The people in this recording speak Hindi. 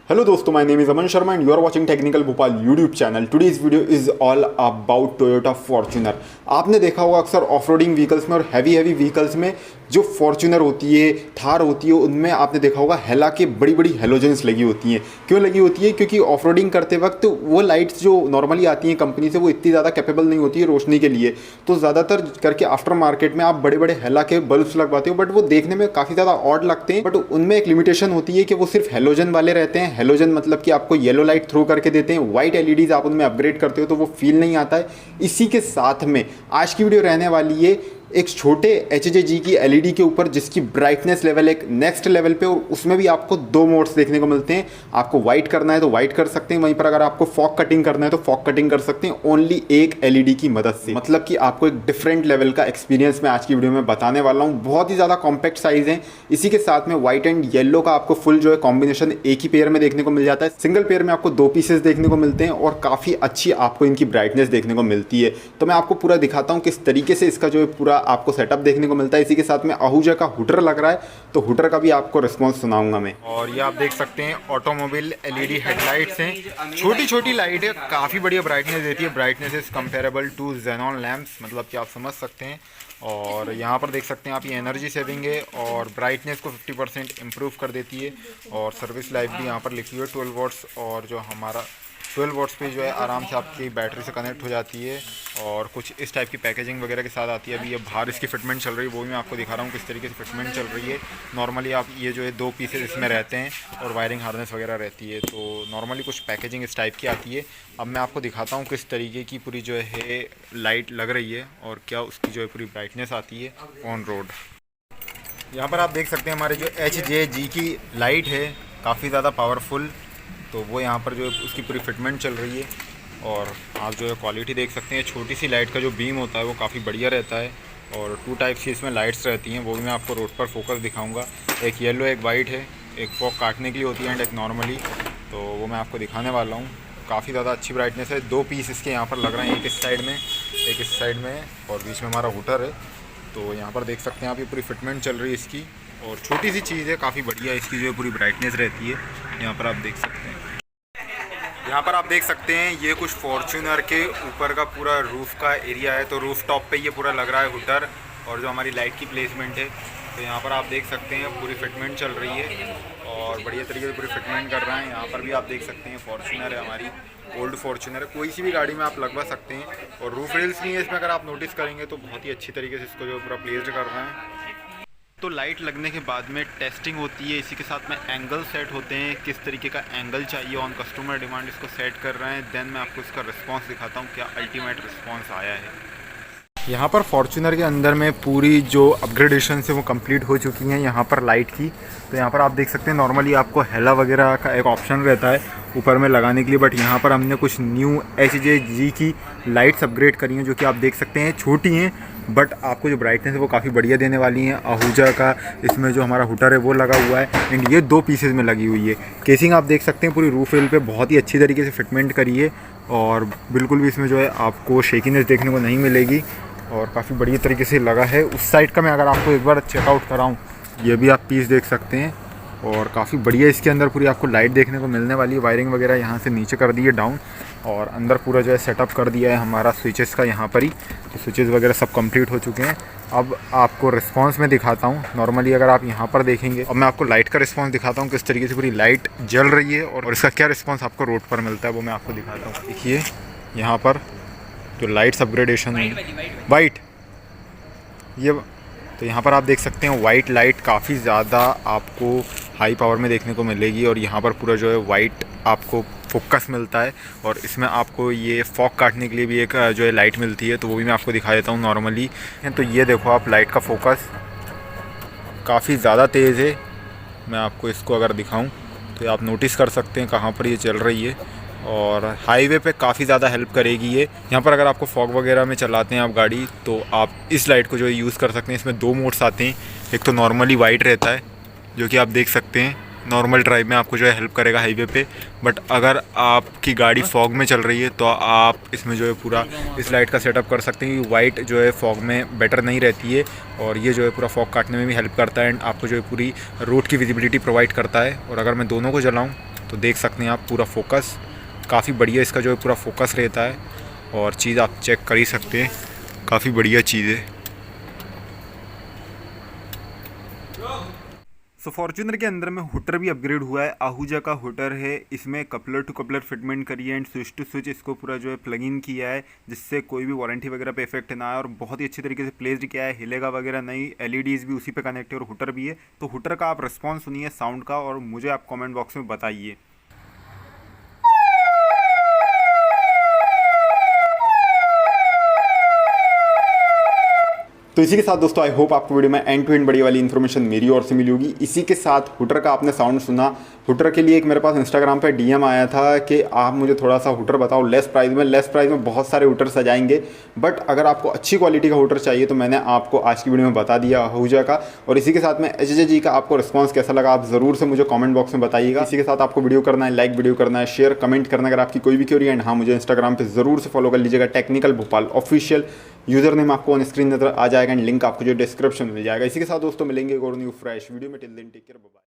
Hello दोस्तों, my name is Aman Sharma and you are watching technical Bhopal YouTube channel. Today's video is all about Toyota Fortuner. आपने देखा होगा अक्सर ऑफ रोडिंग व्हीकल्स में और हैवी व्हीकल्स में जो फॉर्च्यूनर होती है, थार होती है, उनमें आपने देखा होगा हेला के बड़ी बड़ी हेलोजेंस लगी होती हैं। क्यों लगी होती है? क्योंकि ऑफ रोडिंग करते वक्त वो लाइट्स जो नॉर्मली आती हैं कंपनी से वो इतनी ज़्यादा कैपेबल नहीं होती है रोशनी के लिए। तो ज़्यादातर करके आफ्टर मार्केट में आप बड़े बड़े हेला के बल्ब्स लगवाते हो, बट वो देखने में काफ़ी ज़्यादा ऑड लगते हैं। बट उनमें एक लिमिटेशन होती है कि वो सिर्फ हेलोजन वाले रहते हैं। हेलोजन मतलब कि आपको येलो लाइट थ्रो करके देते हैं। वाइट एलईडीज आप उनमें अपग्रेड करते हो तो वो फील नहीं आता है। इसी के साथ में आज की वीडियो रहने वाली है एक छोटे HJG की एलईडी के ऊपर, जिसकी ब्राइटनेस लेवल एक नेक्स्ट लेवल पे, और उसमें भी आपको दो मोड्स देखने को मिलते हैं। आपको वाइट करना है तो वाइट कर सकते हैं, वहीं पर अगर आपको फॉग कटिंग करना है तो फॉग कटिंग कर सकते हैं ओनली एक एलईडी की मदद से। मतलब कि आपको एक डिफरेंट लेवल का एक्सपीरियंस मैं आज की वीडियो में बताने वाला हूँ। बहुत ही ज़्यादा कॉम्पैक्ट साइज है। इसी के साथ में व्हाइट एंड येलो का आपको फुल जो है कॉम्बिनेशन एक ही पेयर में देखने को मिल जाता है। सिंगल पेयर में आपको दो पीसेस देखने को मिलते हैं और काफ़ी अच्छी आपको इनकी ब्राइटनेस देखने को मिलती है। तो मैं आपको पूरा दिखाता हूँ किस तरीके से इसका जो है पूरा आपको सेटअप देखने को मिलता है। इसी के साथ में आहूजा का हुटर लग रहा है, तो हुटर का भी आपको रिस्पॉन्स सुनाऊंगा मैं। और ये आप देख सकते हैं ऑटोमोबाइल एलईडी हेडलाइट्स हैं। छोटी छोटी लाइट है, काफ़ी बढ़िया ब्राइटनेस देती है। Brightness is comparable to xenon lamps, मतलब कि आप समझ सकते हैं। और यहाँ पर देख सकते हैं आप, ये एनर्जी सेविंग है और ब्राइटनेस को 50% इम्प्रूव कर देती है। और सर्विस लाइफ भी यहाँ पर लिखी हुई है 12 वॉट्स, और जो हमारा 12 वॉट्स पे जो है आराम से आपकी बैटरी से कनेक्ट हो जाती है। और कुछ इस टाइप की पैकेजिंग वगैरह के साथ आती है। अभी ये बाहर इसकी फिटमेंट चल रही है, वो भी मैं आपको दिखा रहा हूँ किस तरीके से फिटमेंट चल रही है। नॉर्मली आप ये जो है दो पीसेस इसमें रहते हैं और वायरिंग हार्नेस वगैरह रहती है। तो नॉर्मली कुछ पैकेजिंग इस टाइप की आती है। अब मैं आपको दिखाता हूँ किस तरीके की पूरी जो है लाइट लग रही है और क्या उसकी जो है पूरी ब्राइटनेस आती है ऑन रोड। यहाँ पर आप देख सकते हैं हमारे जो HJG की लाइट है काफ़ी ज़्यादा पावरफुल, तो वो यहाँ पर जो है उसकी पूरी फिटमेंट चल रही है। और आप जो है क्वालिटी देख सकते हैं, छोटी सी लाइट का जो बीम होता है वो काफ़ी बढ़िया रहता है। और टू टाइप की इसमें लाइट्स रहती हैं, वो भी मैं आपको रोड पर फोकस दिखाऊंगा। एक येलो एक वाइट है, एक फॉग काटने के लिए होती है एंड एक नॉर्मली, तो वो मैं आपको दिखाने वाला हूँ। काफ़ी ज़्यादा अच्छी ब्राइटनेस है। दो पीस इसके यहाँ पर लग रहे हैं, एक इस साइड में एक इस साइड में, और बीच में हमारा हुटर है। तो यहाँ पर देख सकते हैं आप, ये पूरी फिटमेंट चल रही है इसकी। और छोटी सी चीज़ है, काफ़ी बढ़िया इसकी जो है पूरी ब्राइटनेस रहती है। यहाँ पर आप देख सकते हैं, यहाँ पर आप देख सकते हैं ये कुछ फॉर्च्यूनर के ऊपर का पूरा रूफ़ का एरिया है। तो रूफ़ टॉप पे ये पूरा लग रहा है हुटर, और जो हमारी लाइट की प्लेसमेंट है। तो यहाँ पर आप देख सकते हैं पूरी फिटमेंट चल रही है और बढ़िया तरीके से पूरी फिटमेंट कर रहे हैं। यहाँ पर भी आप देख सकते हैं फॉर्च्यूनर है हमारी, ओल्ड फॉर्च्यूनर है, कोई सी भी गाड़ी में आप लगवा सकते हैं। और रूफ रेल्स नहीं है इसमें, अगर आप नोटिस करेंगे तो बहुत ही अच्छी तरीके से इसको जो पूरा प्लेस्ड कर रहे हैं। तो लाइट लगने के बाद में टेस्टिंग होती है, इसी के साथ में एंगल सेट होते हैं, किस तरीके का एंगल चाहिए ऑन कस्टमर डिमांड इसको सेट कर रहे हैं। देन मैं आपको इसका रिस्पांस दिखाता हूँ क्या अल्टीमेट रिस्पांस आया है। यहाँ पर फॉर्च्यूनर के अंदर में पूरी जो अपग्रेडेशन है वो कंप्लीट हो चुकी हैं यहाँ पर लाइट की। तो यहाँ पर आप देख सकते हैं नॉर्मली आपको हेला वगैरह का एक ऑप्शन रहता है ऊपर में लगाने के लिए, बट यहाँ पर हमने कुछ न्यू HJG की लाइट्स अपग्रेड करी हैं, जो कि आप देख सकते हैं छोटी हैं बट आपको जो ब्राइटनेस है वो काफ़ी बढ़िया देने वाली हैं। आहूजा का इसमें जो हमारा हुटर है वो लगा हुआ है एंड ये दो पीसेज में लगी हुई है। केसिंग आप देख सकते हैं पूरी रूफ रेल पे बहुत ही अच्छी तरीके से फिटमेंट करी है और बिल्कुल भी इसमें जो है आपको शेकीनेस देखने को नहीं मिलेगी और काफ़ी बढ़िया तरीके से लगा है। उस साइड का मैं अगर आपको एक बार चेकआउट कराऊँ, ये भी आप पीस देख सकते हैं और काफ़ी बढ़िया इसके अंदर पूरी आपको लाइट देखने को मिलने वाली है। वायरिंग वगैरह यहाँ से नीचे कर दी है डाउन, और अंदर पूरा जो है सेटअप कर दिया है हमारा स्विचेस का यहाँ पर ही। तो स्विचेस वगैरह सब कंप्लीट हो चुके हैं। अब आपको रिस्पांस में दिखाता हूँ। नॉर्मली अगर आप यहाँ पर देखेंगे, अब मैं आपको लाइट का रिस्पांस दिखाता हूँ किस तरीके से पूरी लाइट जल रही है और इसका क्या रिस्पॉन्स आपको रोड पर मिलता है वो मैं आपको दिखाता हूँ। देखिए यहाँ पर जो लाइट्स अपग्रेडेशन है वाइट, ये तो यहाँ पर आप देख सकते हैं वाइट लाइट काफ़ी ज़्यादा आपको हाई पावर में देखने को मिलेगी। और यहाँ पर पूरा जो है वाइट आपको फोकस मिलता है और इसमें आपको ये फॉग काटने के लिए भी एक जो है लाइट मिलती है, तो वो भी मैं आपको दिखा देता हूँ नॉर्मली। तो ये देखो आप, लाइट का फोकस काफ़ी ज़्यादा तेज़ है। मैं आपको इसको अगर दिखाऊँ तो आप नोटिस कर सकते हैं कहाँ पर ये चल रही है और हाईवे पे काफ़ी ज़्यादा हेल्प करेगी ये। यहाँ पर अगर आपको फॉग वगैरह में चलाते हैं आप गाड़ी, तो आप इस लाइट को जो है यूज़ कर सकते हैं। इसमें दो मोड्स आते हैं, एक तो नॉर्मली वाइट रहता है जो कि आप देख सकते हैं नॉर्मल ड्राइव में आपको जो है हेल्प करेगा हाईवे पे, बट अगर आपकी गाड़ी फॉग में चल रही है तो आप इसमें जो है पूरा इस लाइट का सेटअप कर सकते हैं। वाइट जो है फॉग में बेटर नहीं रहती है और ये जो है पूरा फॉग काटने में भी हेल्प करता है एंड आपको जो है पूरी रोड की विजिबिलिटी प्रोवाइड करता है। और अगर मैं दोनों को जलाऊँ तो देख सकते हैं आप पूरा फोकस काफ़ी बढ़िया इसका जो है पूरा फोकस रहता है, और चीज़ आप चेक कर ही सकते हैं, काफ़ी बढ़िया चीज़ है। सो फॉर्च्यूनर के अंदर में हुटर भी अपग्रेड हुआ है, आहूजा का हुटर है। इसमें कपलर टू कपलर फिटमेंट करी है एंड स्विच टू स्विच इसको पूरा जो है प्लग इन किया है, जिससे कोई भी वारंटी वगैरह पे इफेक्ट ना आए, और बहुत ही अच्छी तरीके से प्लेस्ड किया है, हिलेगा वगैरह नहीं। एलईडीज़ भी उसी पे कनेक्ट है और हुटर भी है। तो हुटर का आप रिस्पॉन्स सुनिए साउंड का, और मुझे आप कॉमेंट बॉक्स में बताइए। तो इसी के साथ दोस्तों आई होप आपको वीडियो में एंड टू एंड बड़ी वाली इन्फॉर्मेशन मेरी ओर से मिली होगी। इसी के साथ हुटर का आपने साउंड सुना। हुटर के लिए एक मेरे पास इंस्टाग्राम पे डीएम आया था कि आप मुझे थोड़ा सा हुटर बताओ लेस प्राइस में। लेस प्राइस में बहुत सारे हुटर सजाएंगे, बट अगर आपको अच्छी क्वालिटी का हुटर चाहिए तो मैंने आपको आज की वीडियो में बता दिया आहूजा का। और इसी के साथ में HJG का आपको रिस्पॉन्स कैसा लगा आप ज़रूर से मुझे कॉमेंट बॉक्स में बताइएगा। इसी के साथ आपको वीडियो करना है लाइक, वीडियो करना है शेयर, कमेंट करना अगर आपकी कोई भी क्वेरी। एंड हाँ, मुझे इंस्टाग्राम पर ज़रूर से फॉलो कर लीजिएगा, technical Bhopal official. User name आपको ऑन स्क्रीन नजर आ जाएगा एंड लिंक आपको जो डिस्क्रिप्शन में मिल जाएगा। इसी के साथ दोस्तों मिलेंगे एक और न्यू फ्रेश वीडियो में। Till then take care, bye bye.